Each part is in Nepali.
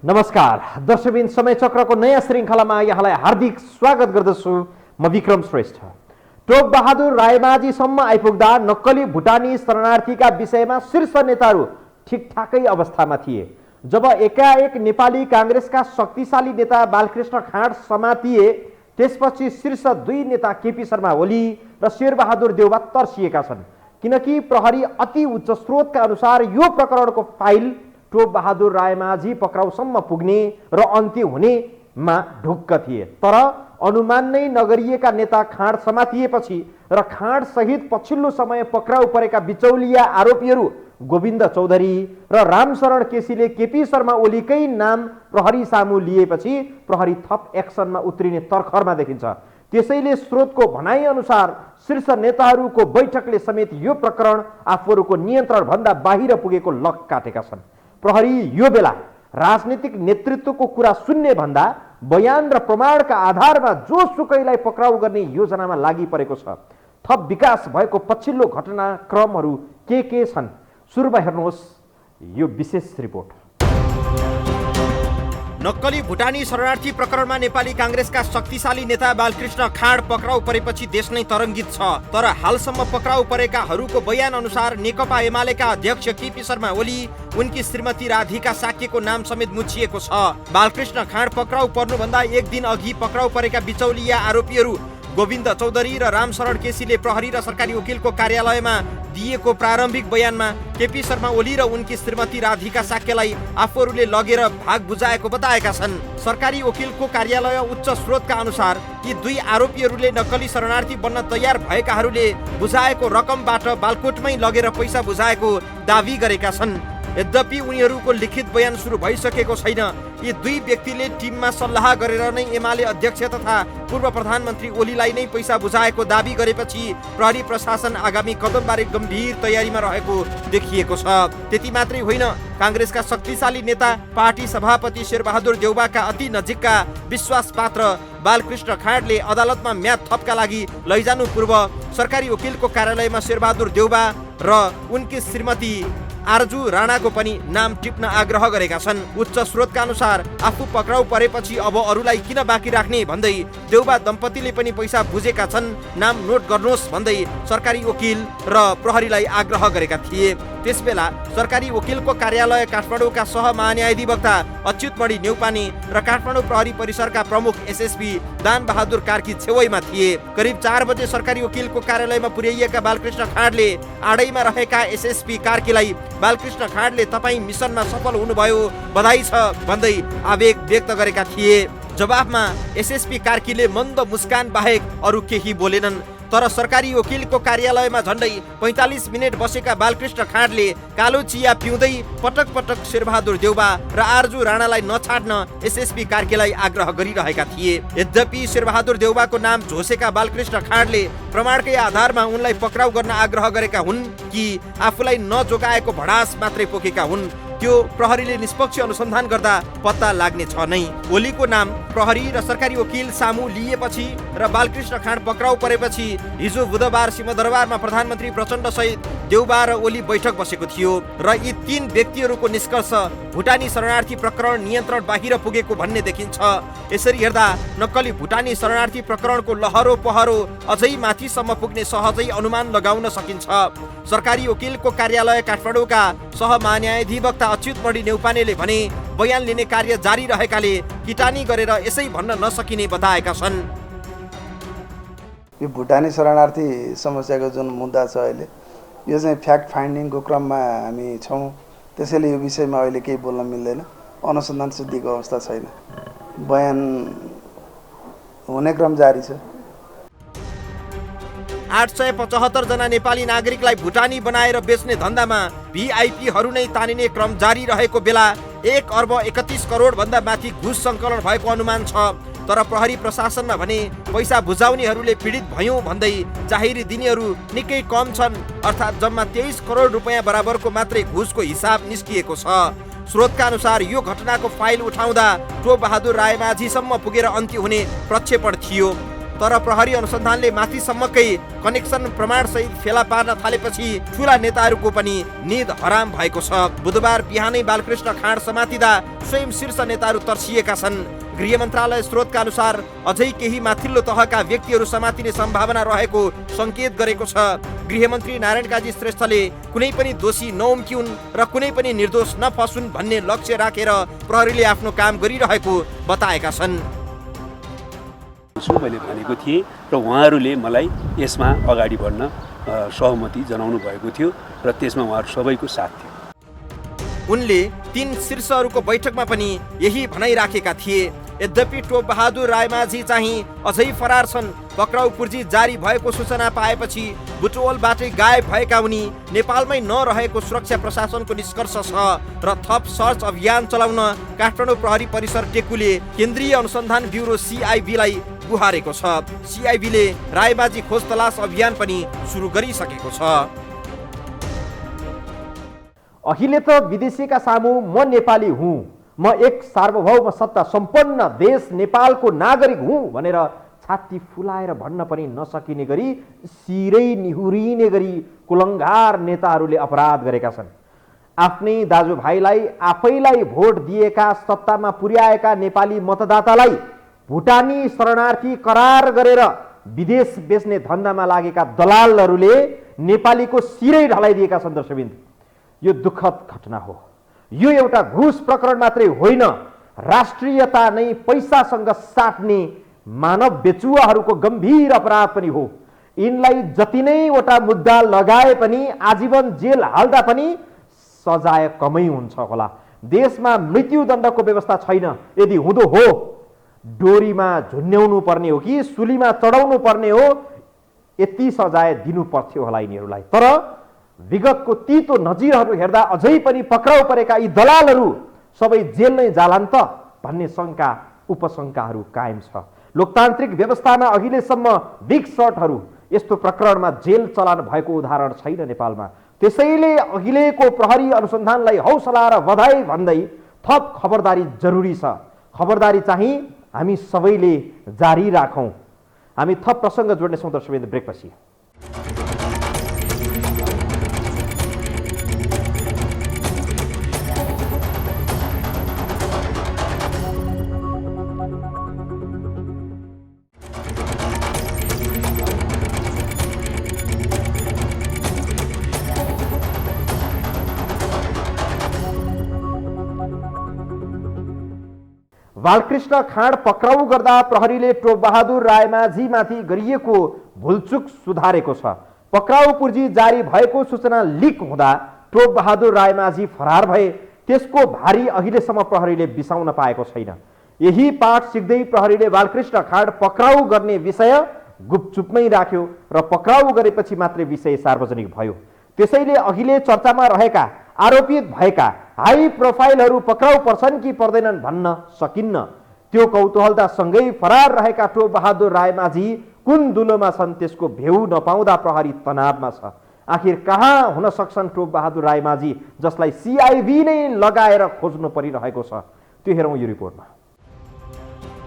नमस्कार दर्शकबिन समय चक्रको नयाँ श्रृङ्खलामा यहाँलाई हार्दिक स्वागत गर्दछु। म विक्रम श्रेष्ठ। टोक बहादुर रायमाझीसम्म आइपुग्दा नक्कली भुटानी शरणार्थीका विषयमा शीर्ष नेताहरू ठिकठाकै अवस्थामा थिए। जब एकाएक नेपाली काङ्ग्रेसका शक्तिशाली नेता बालकृष्ण खाँड समातिए, त्यसपछि शीर्ष दुई नेता केपी शर्मा ओली र शेरबहादुर देउवा तर्सिएका छन्। किनकि प्रहरी अति उच्च स्रोतका अनुसार यो प्रकरणको फाइल टोक बहादुर रायमाझी पक्राउसम्म पुग्ने र अन्त्य हुनेमा ढुक्क थिए। तर अनुमान नै नगरिएका नेता खाँड समातिएपछि र खाँड सहित पछिल्लो समय पक्राउ परेका बिचौलिया आरोपीहरू गोविन्द चौधरी र रामशरण केसीले केपी शर्मा ओलीकै नाम प्रहरी सामु लिएपछि प्रहरी थप एक्सनमा उत्रिने तर्खरमा देखिन्छ। त्यसैले स्रोतको भनाइ अनुसार शीर्ष नेताहरूको बैठकले समेत यो प्रकरण आफूहरूको नियन्त्रणभन्दा बाहिर पुगेको लक काटेका छन्। प्रहरी यो बेला राजनीतिक नेतृत्वको कुरा सुन्ने भन्दा बयान र प्रमाणका आधारमा जोसुकैलाई पक्राउ गर्ने योजनामा लागि परेको छ। थप विकास भएको पछिल्लो घटनाक्रमहरू के छन्, सुरुमा हेर्नुहोस् यो विशेष रिपोर्ट। नक्कली भुटानी शरणार्थी प्रकरणमा नेपाली काङ्ग्रेसका शक्तिशाली नेता बालकृष्ण खाँड पक्राउ परेपछि देश नै तरङ्गित छ। तर हालसम्म पक्राउ परेकाहरूको बयान अनुसार नेकपा एमालेका अध्यक्ष केपी शर्मा ओली, उनकी श्रीमती राधिका साक्यको नाम समेत मुछिएको छ। बालकृष्ण खाँड पक्राउ पर्नुभन्दा एक दिन अघि पक्राउ परेका बिचौलिया आरोपीहरू गोविन्द चौधरी र रामशरण केसीले प्रहरी र सरकारी वकिलको कार्यालयमा दिएको प्रारम्भिक बयानमा केपी शर्मा ओली र उनकी श्रीमती राधिका साक्यलाई आफूहरूले लगेर भाग बुझाएको बताएका छन्। सरकारी वकिलको कार्यालय उच्च स्रोतका अनुसार यी दुई आरोपीहरूले नक्कली शरणार्थी बन्न तयार भएकाहरूले बुझाएको रकमबाट बालकोटमै लगेर पैसा बुझाएको दावी गरेका छन्। यद्यपि उनीहरूको लिखित बयान सुरु भइसकेको छैन। यी दुई व्यक्तिले टिममा सल्लाह गरेर नै एमाले अध्यक्ष तथा पूर्व प्रधानमन्त्री ओलीलाई नै पैसा बुझाएको दावी गरेपछि प्रहरी प्रशासन आगामी कदमबारे गम्भीर तयारीमा रहेको देखिएको छ। त्यति मात्रै होइन, काङ्ग्रेसका शक्तिशाली नेता पार्टी सभापति शेरबहादुर देउवाका अति नजिकका विश्वास पात्र बालकृष्ण खाँडले अदालतमा म्याद थपका लागि लैजानु पूर्व सरकारी वकिलको कार्यालयमा शेरबहादुर देउवा र उनकी श्रीमती आरजु राणाको पनि नाम टिप्न आग्रह गरेका छन्। उच्च स्रोतका अनुसार आफू पक्राउ परेपछि अब अरूलाई किन बाँकी राख्ने भन्दै देउवा दम्पतिले पनि पैसा बुझेका छन्, नाम नोट गर्नुहोस् भन्दै सरकारी वकिल र प्रहरीलाई आग्रह गरेका थिए। त्यसबेला सरकारी वकिलको कार्यालय काठमाडौँका सहमहान्यायाधिवक्ता अच्युतमणि नेउपाने र काठमाडौँ प्रहरी परिसरका प्रमुख एसएसपी दान बहादुर कार्की छेउमा थिए। करिब 4 बजे सरकारी वकिलको कार्यालयमा पुर्याइएका बालकृष्ण खाँडले आडैमा रहेका एसएसपी कार्कीलाई बालकृष्ण खाँडले तपाईँ मिसनमा सफल हुनुभयो, बधाई छ भन्दै आवेग व्यक्त गरेका थिए। जवाफमा एसएसपी कार्कीले मन्द मुस्कान बाहेक अरू केही बोलेनन्। तर सरकारी वकिलको कार्यालयमा झन्डै 45 मिनेट बसेका बालकृष्ण खाँडले कालो चिया पिउँदै पटक पटक शेरबहादुर देउवा र आरजु राणालाई नछाड्न एसएसपी कार्कीलाई आग्रह गरिरहेका थिए। यद्यपि शेरबहादुर देउवाको नाम झोसेका बालकृष्ण खाँडले प्रमाणकै आधारमा उनलाई पक्राउ गर्न आग्रह गरेका हुन् कि आफूलाई नजोगाएको भडास मात्रै पोकेका हुन्, त्यो प्रहरीले निष्पक्ष अनुसन्धान गर्दा पत्ता लाग्ने छ नै। ओलीको नाम प्रहरी र सरकारी वकिल सामु लिएपछि र बालकृष्ण खाँड पक्राउ परेपछि हिजो बुधबार सिंहदरबारमा प्रधानमन्त्री प्रचण्ड सहित देउवा र ओली बैठक बसेको थियो र यी 3 व्यक्तिहरूको निष्कर्ष भुटानी शरणार्थी प्रकरण नियन्त्रण बाहिर पुगेको भन्ने देखिन्छ। यसरी हेर्दा नक्कली भुटानी शरणार्थी प्रकरणको लहरो पहरो अझै माथिसम्म पुग्ने सहजै अनुमान लगाउन सकिन्छ। सरकारी वकिलको कार्यालय काठमाडौँका सहमहान्यायाधिवक्ता अच्युतमणि नेउपानेले भने बयान लिने कार्य जारी रहेकाले किटानी गरेर यसै भन्न नसकिने बताएका छन्। यो भुटानी शरणार्थी समस्याको जुन मुद्दा छ अहिले, यो चाहिँ फ्याक्ट फाइन्डिङको क्रममा हामी छौँ। त्यसैले यो विषयमा अहिले केही बोल्न मिल्दैन। अनुसन्धान सिद्धिको अवस्था छैन। बयान हुने क्रम जारी छ। 875 जना नेपाली नागरिकलाई भुटानी बनाएर बेच्ने धन्दामा भिआइपीहरू नै तानिने क्रम जारी रहेको बेला 1 अर्ब 31 करोड भन्दा माथि घुस सङ्कलन भएको अनुमान छ। तर प्रहरी प्रशासनमा भने पैसा बुझाउनेहरूले पीडित भयौँ भन्दै जाहिरी दिनेहरू निकै कम छन्। अर्थात् जम्मा 23 करोड रुपियाँ बराबरको मात्रै घुसको हिसाब निस्किएको छ। स्रोतका अनुसार यो घटनाको फाइल उठाउँदा टोक बहादुर रायमाझीसम्म पुगेर अन्त्य हुने प्रक्षेपण थियो। तर प्रहरी अनुसन्धानले माथिसम्मकै कनेक्सन प्रमाणसहित फेला पार्न थालेपछि ठूला नेताहरूको पनि निद हराम भएको छ। बुधबार बिहानै बालकृष्ण खाँड समातिदा स्वयं शीर्ष नेताहरू तर्सिएका छन्। गृह मन्त्रालय स्रोतका अनुसार अझै केही माथिल्लो तहका व्यक्तिहरू समातिने सम्भावना रहेको संकेत गरेको छ। गृहमन्त्री नारायण काजी श्रेष्ठले कुनै पनि दोषी नउम्किउन् र कुनै पनि निर्दोष नफसुन् भन्ने लक्ष्य राखेर प्रहरीले आफ्नो काम गरिरहेको बताएका छन्। मैले भनेको थिएँ र उहाँहरूले मलाई यसमा अगाडि बढ्न सहमति जनाउनु भएको थियो र त्यसमा उहाँहरू सबैको साथ थियो। उनले 3 शीर्षहरूको बैठकमा पनि यही भनाइ राखेका थिए। यद्यपि टोप बहादुर रायमाझी चाहिँ अझै फरार छन्। पक्राउ पूर्जी जारी भएको सूचना पाएपछि बुटवलबाटै गायब भएका उनी नेपालमै नरहेको सुरक्षा प्रशासनको निष्कर्ष छ र थप सर्च अभियान चलाउन काठमाडौँ प्रहरी परिसर टेकुले केन्द्रीय अनुसन्धान ब्युरो CIB-लाई गुहारेको छ। CIB-ले रायमाझी खोज तलास अभियान पनि सुरु गरिसकेको छ। अहिले त विदेशीका सामु म नेपाली हुँ, म एक सार्वभौम सत्ता सम्पन्न देश नेपालको नागरिक हुँ भनेर छाती फुलाएर भन्न पनि नसकिने गरी सिरै निहुरिने गरी कुलङ्गार नेताहरूले अपराध गरेका छन्। आफ्नै दाजुभाइलाई आफैलाई भोट दिएका सत्तामा पुर्याएका नेपाली मतदातालाई भुटानी शरणार्थी करार गरेर विदेश बेच्ने धन्दामा लागेका दलालहरूले नेपालीको सिरै ढलाइदिएका छन्। दर्शकवृन्द, यो दुःखद घटना हो। यो एउटा घुस प्रकरण मात्रै होइन, राष्ट्रियता नै पैसासँग साट्ने मानव बेचुवाहरूको गम्भीर अपराध पनि हो। यिनलाई जति नै वटा मुद्दा लगाए पनि आजीवन जेल हाल्दा पनि सजाय कमै हुन्छ होला। देशमा मृत्युदण्डको व्यवस्था छैन। यदि हुँदो हो डोरीमा झुन्ड्याउनु पर्ने हो कि सुलीमा चढाउनु पर्ने हो, यति सजाय दिनु पर्थ्यो होला यिनीहरूलाई। तर विगतको तीतो नजिरहरू हेर्दा अझै पनि पक्राउ परेका यी दलालहरू सबै जेल नै जालान् त भन्ने शङ्का उपशङ्काहरू कायम छ। लोकतान्त्रिक व्यवस्थामा अहिलेसम्म बिग सर्टहरू यस्तो प्रकरणमा जेल चलान भएको उदाहरण छैन नेपालमा। त्यसैले अहिलेको प्रहरी अनुसन्धानलाई हौसला र बधाई भन्दै थप खबरदारी जरुरी छ। खबरदारी चाहिँ हामी सबैले जारी राखौँ। हामी थप प्रसङ्ग जोड्नेछौँ दर्शकवृन्द ब्रेकपछि। बालकृष्ण खाँड पक्राउ गर्दा प्रहरीले टोप बहादुर रायमाझीमाथि गरिएको भुलचुक सुधारेको छ। पक्राउ पूर्जी जारी भएको सूचना लिक हुँदा टोप बहादुर रायमाझी फरार भए। त्यसको भारी अहिलेसम्म प्रहरीले बिसाउन पाएको छैन। यही पाठ सिक्दै प्रहरीले बालकृष्ण खाँड पक्राउ गर्ने विषय गुपचुपमै राख्यो र पक्राउ गरेपछि मात्रै विषय सार्वजनिक भयो। त्यसैले अहिले चर्चामा रहेका आरोपित भएका हाई प्रोफाइलहरू पक्राउ पर्छन् कि पर्दैनन् भन्न सकिन्न। त्यो कौतूहलतासँगै फरार रहेका टोप बहादुर रायमाझी कुन दुलोमा छन् त्यसको भेउ नपाउँदा प्रहरी तनावमा छ। आखिर कहाँ हुन सक्छन् टोप बहादुर रायमाझी जसलाई CIB नै लगाएर खोज्नु परिरहेको छ? त्यो हेरौँ यो रिपोर्टमा।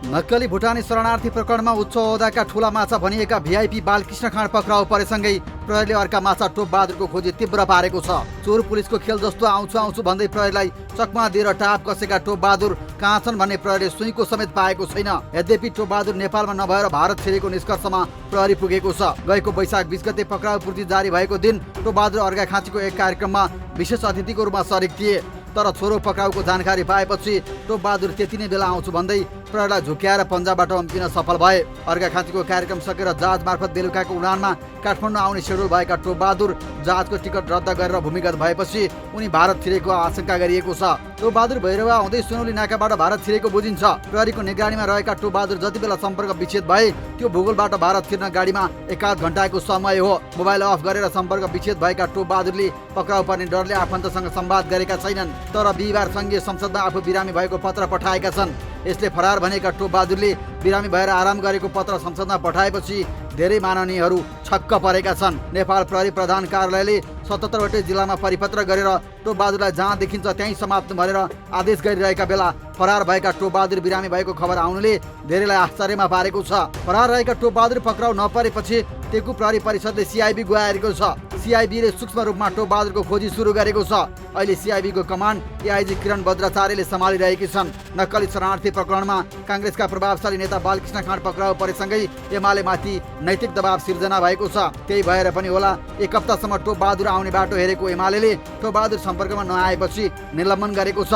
नक्कली भुटानी शरणार्थी प्रकरणमा उच्च ओहदाका ठूला माछा भनिएका VIP बालकृष्ण खाँड पक्राउ परेसँगै प्रहरीले अर्का माछा टोप बहादुरको खोजी तीव्र पारेको छ। चोर पुलिसको खेल जस्तो आउँछु आउँछु भन्दै प्रहरीलाई चकमा दिएर टाप कसेका टोप बहादुर कहाँ छन् भन्ने प्रहरीले सुईको समेत पाएको छैन। यद्यपि टोप बहादुर नेपालमा नभएर भारत छिरेको निष्कर्षमा प्रहरी पुगेको छ। गएको वैशाख 20 गते पक्राउ पूर्ति जारी भएको दिन टोप बहादुर अर्घाखाँचीको एक कार्यक्रममा विशेष अतिथिको रूपमा सरिक थिए। तर छोरो पक्राउको जानकारी पाएपछि टोप बहादुर त्यति नै बेला आउँछु भन्दै प्रहरीलाई झुक्याएर पन्जाबाट अम्किन सफल भए। अर्घाखाँचीको कार्यक्रम सकेर जहाज मार्फत बेलुकाको उडानमा काठमाडौँ आउने सेड्युल भएका टोप बहादुर जहाजको टिकट रद्द गरेर भूमिगत भएपछि उनी भारत छिरेको आशंका गरिएको छ। टोप बहादुर भैरवा आउँदै सुनौली नाकाबाट भारत छिरेको बुझिन्छ। प्रहरीको निगरानीमा रहेका टोप बहादुर जति बेला सम्पर्क विच्छेद भए त्यो भूगोलबाट भारत छिर्न गाडीमा 1-8 घण्टाको समय हो। मोबाइल अफ गरेर सम्पर्क विच्छेद भएका टोप बहादुरले पक्राउ पर्ने डरले आफन्तसँग संवाद गरेका छैनन्। तर बिहिबार संघीय संसदमा आफू बिरामी भएको पत्र पठाएका छन्। यसले फरार भनेका टोपबहादुरले बिरामी भएर आराम गरेको पत्र संसदमा पठाएपछि धेरै माननीयहरू छक्क परेका छन्। नेपाल प्रहरी प्रधान कार्यालयले 77वटै जिल्लामा परिपत्र गरेर टोपबहादुरलाई जहाँ देखिन्छ त्यहीँ समात्नु भनेर आदेश गरिरहेका बेला फरार भएका टोपबहादुर बिरामी भएको खबर आउनुले धेरैलाई आश्चर्यमा पारेको छ। फरार रहेका टोपबहादुर पक्राउ नपरेपछि टेकु प्रहरी परिषदले सिआइबी गुहारेको छ। सिआइबीले सूक्ष्म रूपमा टोपबहादुरको खोजी सुरु गरेको छ। अहिले सिआइबीको कमान्ड एआइजी किरण बज्राचार्यले सम्हालिरहेकी छन्। नक्कली शरणार्थी प्रकरणमा काङ्ग्रेसका प्रभावशाली नेता बालकृष्ण खाँड पक्राउ परेसँगै एमालेमाथि नैतिक दबाव सिर्जना भएको छ। त्यही भएर पनि होला एक हप्तासम्म टोपबहादुर आउने बाटो हेरेको एमाले टोपबहादुर सम्पर्कमा नआएपछि निलम्बन गरेको छ।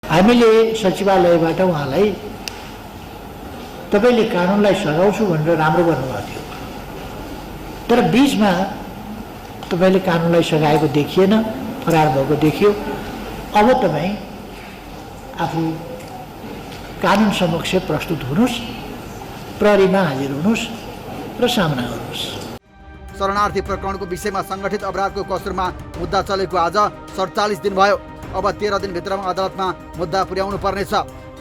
हामीले सचिवालयबाट उहाँलाई तपाईँले कानुनलाई सघाउँछु भनेर राम्रो गर्नुभएको थियो, तर बिचमा तपाईँले कानुनलाई सघाएको देखिएन, फरार भएको देखियो। अब तपाईँ आफू कानुन समक्ष प्रस्तुत हुनुहोस्, प्रहरीमा हाजिर हुनुहोस् र सामना गर्नुहोस्। शरणार्थी प्रकरणको विषयमा सङ्गठित अपराधको कसुरमा मुद्दा चलेको आज 47 दिन भयो। अब 13 दिनभित्रमा अदालतमा मुद्दा पुर्याउनु पर्नेछ।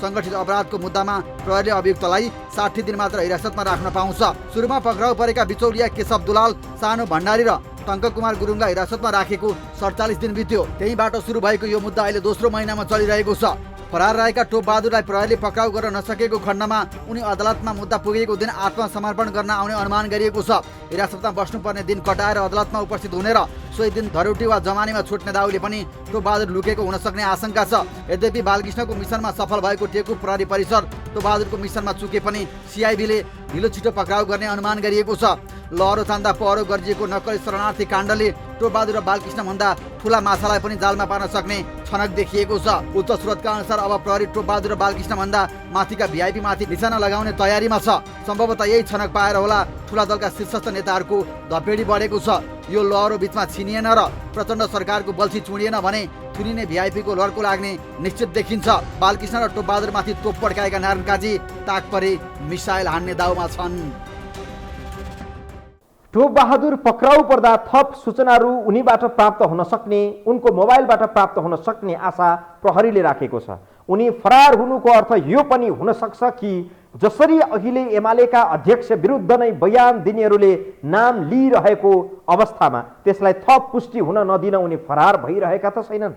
सङ्गठित अपराधको मुद्दामा प्रहरीले अभियुक्तलाई 60 दिन मात्र हिरासतमा राख्न पाउँछ। सुरुमा पक्राउ परेका बिचौलिया केशव दुलाल, सानु भण्डारी र टङ्ककुमार गुरुङलाई हिरासतमा राखेको 47 दिन बित्यो। त्यहीँबाट सुरु भएको यो मुद्दा अहिले दोस्रो महिनामा चलिरहेको छ। फरार रहेका टोपबहादुरलाई प्रहरीले पक्राउ गर्न नसकेको खण्डमा उनी अदालतमा मुद्दा पुगेको दिन आत्मसमर्पण गर्न आउने अनुमान गरिएको छ। हिरासतमा बस्नुपर्ने दिन कटाएर अदालतमा उपस्थित हुने र सोही दिन धरोटी वा जमानीमा छुट्ने दाउले पनि टोपबहादुर लुकेको हुन सक्ने आशंका छ। यद्यपि बालकृष्णको मिसनमा सफल भएको टेकु प्रहरी परिषद टोपबहादुरको मिसनमा चुके पनि सिआइबीले ढिलो छिटो पक्राउ गर्ने अनुमान गरिएको छ। लहरो चान्दा पहरो गरिएको नक्कली शरणार्थी काण्डले टोपबहादुर र बालकृष्णभन्दा ठुला माछालाई पनि जालमा पार्न सक्ने छनक देखिएको छ। उच्च स्रोतका अनुसार अब प्रहरी टोपबहादुर र बालकृष्णभन्दा माथिका भिआइपी माथि निशाना लगाउने तयारीमा छ। सम्भवतः यही छनक पाएर होला ठुला दलका शीर्षस्थ नेताहरूको धपेडी बढेको छ। यो लहरो बिचमा छिनिएन र प्रचण्ड सरकारको बल्छी चुडिएन भने थुनिने भिआइपीको लड्को लाग्ने निश्चित देखिन्छ। बालकृष्ण र टोपबहादुरमाथि तोप पड्काएका नारायण काजी ताक परे मिसाइल हान्ने दाउमा छन्। टोपबहादुर पक्राउ पर्दा थप सूचनाहरू उनीबाट प्राप्त हुन सक्ने, उनको मोबाइलबाट प्राप्त हुन सक्ने आशा प्रहरीले राखेको छ। उनी फरार हुनुको अर्थ यो पनि हुन सक्छ कि जसरी अहिले एमालेका अध्यक्ष विरुद्ध नै बयान दिनेहरूले नाम लिइरहेको अवस्थामा त्यसलाई थप पुष्टि हुन नदिन उनी फरार भइरहेका त छैनन्।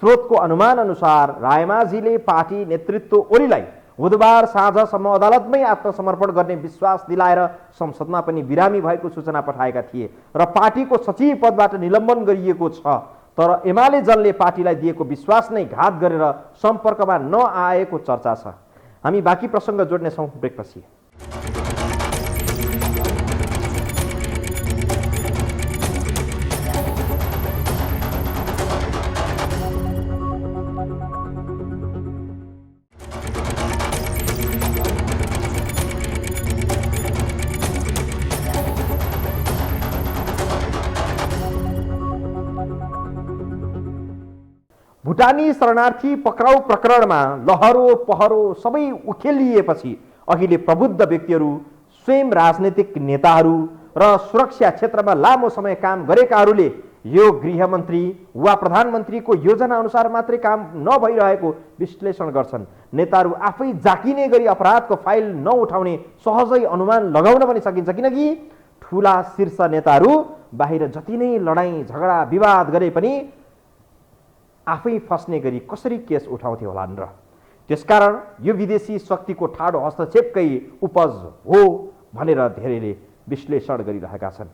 स्रोतको अनुमान अनुसार रायमाझीले पार्टी नेतृत्व ओलीलाई बुधबार साँझसम्म अदालतमै आत्मसमर्पण गर्ने विश्वास दिलाएर संसदमा पनि बिरामी भएको सूचना पठाएका थिए र पार्टीको सचिव पदबाट निलम्बन गरिएको छ। तर एमाले जनले पार्टीलाई दिएको विश्वास नै घात गरेर सम्पर्कमा नआएको चर्चा छ। हामी बाँकी प्रसङ्ग जोड्नेछौँ ब्रेकपछि। भुटानी शरणार्थी पक्राउ प्रकरणमा लहरो पहरो सबै उखेलिएपछि अहिले प्रबुद्ध व्यक्तिहरू, स्वयं राजनीतिक नेताहरू र सुरक्षा क्षेत्रमा लामो समय काम गरेकाहरूले यो गृहमन्त्री वा प्रधानमन्त्रीको योजना अनुसार मात्रै काम नभइरहेको विश्लेषण गर्छन्। नेताहरू आफै जाकिने गरी अपराधको फाइल नउठाउने सहजै अनुमान लगाउन पनि सकिन्छ, किनकि ठुला शीर्ष नेताहरू बाहिर जति नै लडाईँ झगडा विवाद गरे पनि आफै फस्ने गरी कसरी केस उठाउँथे होलान् र। त्यसकारण यो विदेशी शक्तिको ठाडो हस्तक्षेपकै उपज हो भनेर धेरैले विश्लेषण गरिरहेका छन्।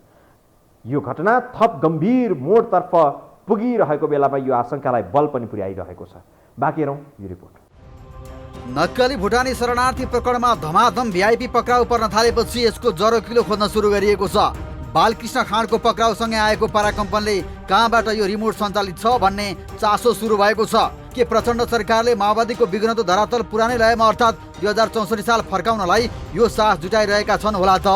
यो घटना थप गम्भीर मोडतर्फ पुगिरहेको बेलामा यो आशंकालाई बल पनि पुर्याइरहेको छ। बाँकी हेरौँ यो रिपोर्ट। नक्कली भुटानी शरणार्थी प्रकरणमा धमाधम भिआइपी पक्राउ पर्न थालेपछि यसको जरो किलो खोज्न सुरु गरिएको छ। बालकृष्ण खाँडको पक्राउसँगै आएको पाराकम्पनले कहाँबाट यो रिमोट सञ्चालित छ भन्ने चासो सुरु भएको छ। के प्रचण्ड सरकारले माओवादीको बिग्रदो धरातल पुरानै लयमा अर्थात् 2064 साल फर्काउनलाई यो साहस जुटाइरहेका छन् होला त?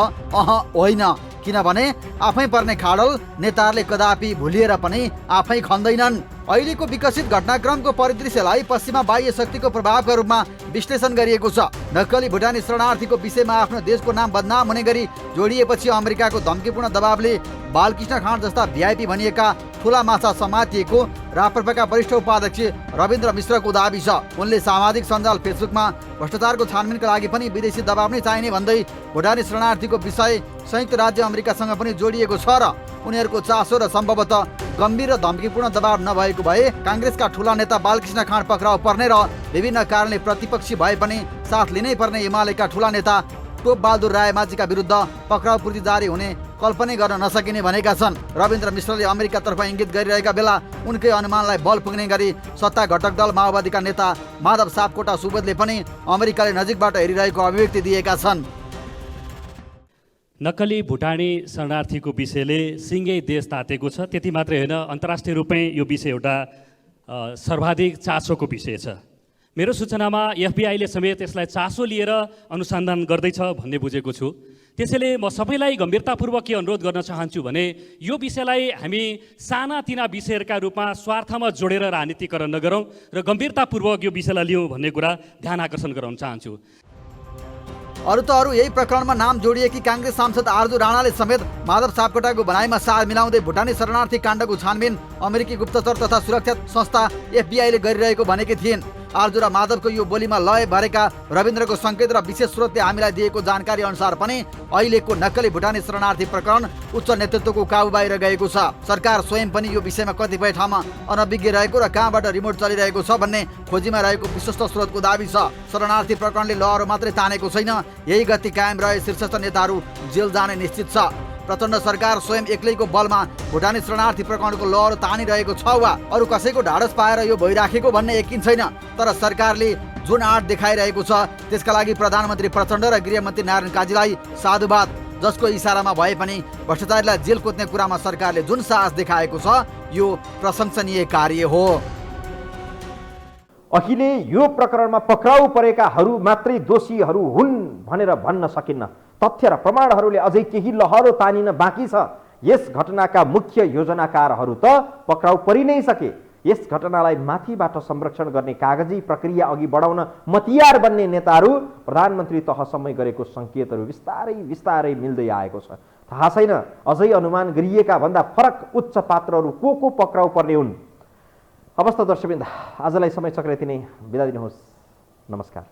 होइन, किनभने आफै पर्ने खाडल नेताहरूले कदापि भुलिएर पनि आफै खन्दैनन्। अहिलेको विकसित घटनाक्रमको परिदृश्यलाई पश्चिमा बाह्य शक्तिको प्रभावका रूपमा विश्लेषण गरिएको छ। नक्कली भुटानी शरणार्थीको विषयमा आफ्नो देशको नाम बदनाम हुने गरी जोडिएपछि अमेरिकाको धम्कीपूर्ण दबावले बालकृष्ण खाँड जस्ता भिआइपी भनिएका ठुला माछा समातिएको राप्रपाका वरिष्ठ उपाध्यक्ष रविन्द्र मिश्रको दाबी छ। उनले सामाजिक सञ्जाल फेसबुकमा भ्रष्टाचारको छानबिनका लागि पनि विदेशी दबाव नै चाहिने भन्दै भुटानी शरणार्थीको विषय संयुक्त राज्य अमेरिकासँग पनि जोडिएको छ र उनीहरूको चासो र सम्भवतः गम्भीर र धम्कीपूर्ण दबाव नभएको भए काङ्ग्रेसका ठुला नेता बालकृष्ण खाँड पक्राउ पर्ने र विभिन्न कारणले प्रतिपक्षी भए पनि साथ लिनै पर्ने एमालेका ठुला नेता टोप बहादुर रायमाझीका विरुद्ध पक्राउ पूर्ति जारी हुने कल्पनै गर्न नसकिने भनेका छन्। रविन्द्र मिश्रले अमेरिकातर्फ इङ्गित गरिरहेका बेला उनकै अनुमानलाई बल पुग्ने गरी सत्ता घटक दल माओवादीका नेता माधव सापकोटा सुबोधले पनि अमेरिकाले नजिकबाट हेरिरहेको अभिव्यक्ति दिएका छन्। नक्कली भुटानी शरणार्थीको विषयले सिङ्गै देश तातेको छ। त्यति मात्रै होइन, अन्तर्राष्ट्रिय रूपमै यो विषय एउटा सर्वाधिक चासोको विषय छ। मेरो सूचनामा एफबिआईले समेत यसलाई चासो लिएर अनुसन्धान गर्दैछ भन्ने बुझेको छु। त्यसैले म सबैलाई गम्भीरतापूर्वक के अनुरोध गर्न चाहन्छु भने यो विषयलाई हामी सानातिना विषयहरूका रूपमा स्वार्थमा जोडेर राजनीतिकरण नगरौँ र गम्भीरतापूर्वक यो विषयलाई लिउँ भन्ने कुरा ध्यान आकर्षण गराउन चाहन्छु। अरू त अरू यही प्रकरणमा नाम जोडिएकी काङ्ग्रेस सांसद आरजु राणाले समेत माधव सापकोटाको भनाइमा साथ मिलाउँदै भुटानी शरणार्थी काण्डको छानबिन अमेरिकी गुप्तचर तथा सुरक्षा संस्था एफबिआईले गरिरहेको भनेकी थिइन्। आरजु र माधवको यो बोलीमा लय भरेका रविन्द्रको सङ्केत र विशेष स्रोतले हामीलाई दिएको जानकारी अनुसार पनि अहिलेको नक्कली भुटानी शरणार्थी प्रकरण उच्च नेतृत्वको काबु बाहिर गएको छ। सरकार स्वयं पनि यो विषयमा कतिपय ठाउँमा अनभिज्ञ रहेको र कहाँबाट रिमोट चलिरहेको छ भन्ने खोजीमा रहेको विश्वस्त स्रोतको दाबी छ। शरणार्थी प्रकरणले लहरो मात्रै तानेको छैन, यही गति कायम रहे शीर्षस्थ नेताहरू जेल जाने निश्चित छ। प्रचण्ड सरकार स्वयं एक्लैको बलमा भुटानी शरणार्थी प्रकरणको लहरो तानिरहेको छ वा अरू कसैको ढाडस पाएर यो भइराखेको भन्ने यकिन छैन। तर सरकारले जुन आँट देखाइरहेको छ त्यसका लागि प्रधानमन्त्री प्रचण्ड र गृहमन्त्री नारायण काजीलाई साधुवाद, जसको इसारामा भए पनि भ्रष्टाचारीलाई जेल कुद्ने कुरामा सरकारले जुन साहस देखाएको छ यो प्रशंसनीय कार्य हो। अहिले यो प्रकरणमा पक्राउ परेकाहरू मात्रै दोषीहरू हुन् भनेर भन्न सकिन्न। तथ्य र प्रमाणहरूले अझै केही लहरो तानिन बाँकी छ। यस घटनाका मुख्य योजनाकारहरू त पक्राउ परि नै सके। यस घटनालाई माथिबाट संरक्षण गर्ने कागजी प्रक्रिया अघि बढाउन मतियार बन्ने नेताहरू प्रधानमन्त्री तहसम्मै गरेको सङ्केतहरू बिस्तारै बिस्तारै मिल्दै आएको छ। थाहा छैन अझै अनुमान गरिएका भन्दा फरक उच्च पात्रहरू को पक्राउ पर्ने हुन्। अवस्था दर्शकवृन्द, आजलाई समय चक्र यति नै। बिदा दिनुहोस्। नमस्कार।